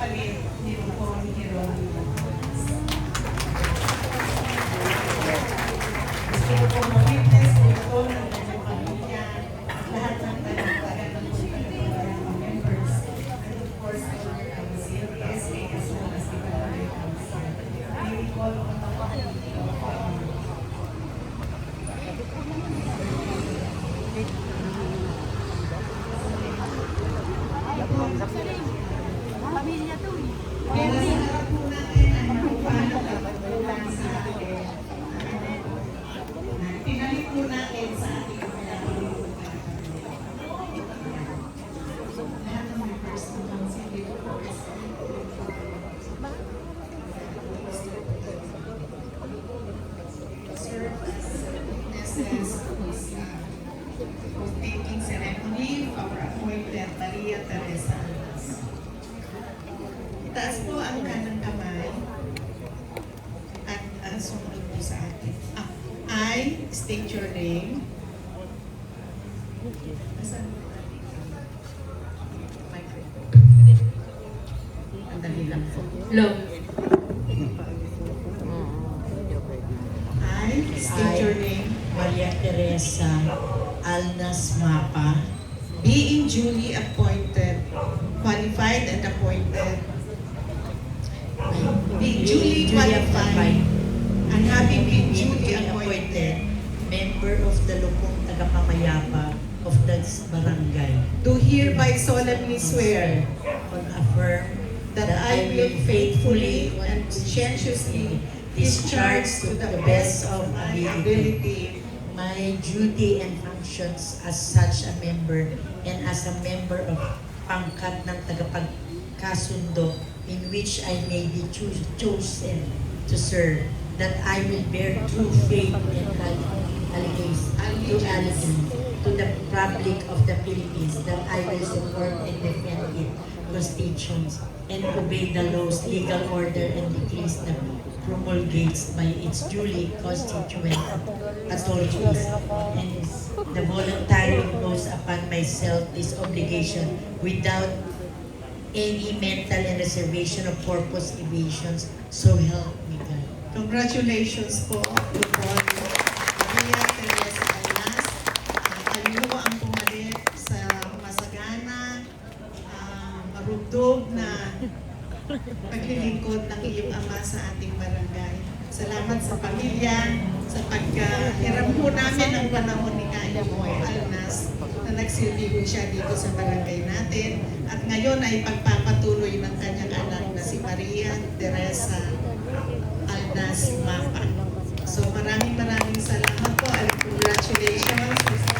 kapalit ni Ron Geronimo. Gusto ko pong ma-witness ko ito ng kanyang pamilya, lahat ng taga ng mga members, and of course, our CLPSA as well as the Barangay Council. We recall on the Pamilya to eh. kaya nasa harap po natin ang paano kapagpulang sa atin. Pinalik po natin sa ating pinapalimutan. Lahat ng members ng council dito po serve as witnesses of this oath-taking ceremony of our appointed Maria Teresa Alas. Itaas po ang kanang kamay at sumunod po sa atin. I state your name. Asan po natin? Ang dali lang po. Long. I state your name. Maria Teresa Alnas Mapa, Being duly appointed, qualified and appointed, being duly qualified, and having been duly appointed, member of the Lupong Tagapamayapa of this barangay, do hereby solemnly swear on affirm that I will faithfully and conscientiously discharge to the best of my ability my duty and functions as such a member and as a member of pangkat ng tagapagkasundo in which I may be chosen to serve, that I will bear true faith and allegiance to the Republic of the Philippines, that I will support and defend its constitutions and obey the laws, legal order, and decrees that promulgates by its duly constituent authorities, and the voluntary impose upon myself this obligation without any mental and reservation of purpose evasions, so help me God. Congratulations po, Lupon Maria Teresa Alas. Kayo ang pumalit sa masagana, marugdog na paglilingkod ng iyong ama sa ating barangay. Salamat sa pamilya, sa pagkahiram po namin ang panahon ni Kaya Moy Alnas na nagsilbi po siya dito sa barangay natin. At ngayon ay pagpapatuloy ng kanyang anak na si Maria Teresa Alnas Mapa. So maraming salamat po and congratulations.